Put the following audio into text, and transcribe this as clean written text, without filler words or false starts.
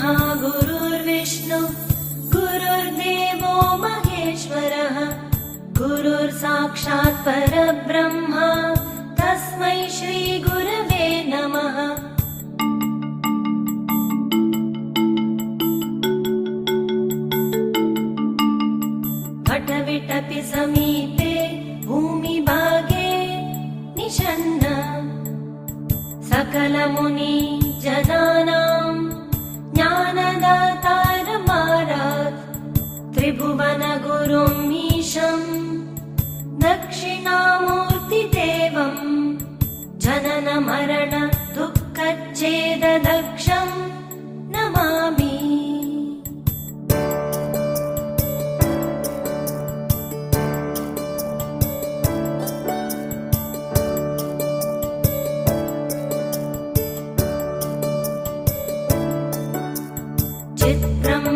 गुरुर्ब्रह्मा गुरुर्विष्णु गुरुर्देवो महेश्वरः गुरुर्साक्षात् परब्रह्मा तस्मै श्री गुरवे नमः। वटविटपि समीपे भूमिभागे निषण्ण सकलमुनि जनानां ज्ञानदातारमारात् त्रिभुवनगुरुम् ईशम् दक्षिणामूर्तिदेवं जनन मरण दुःखच्छेददक्षम् नमामि। चित्रं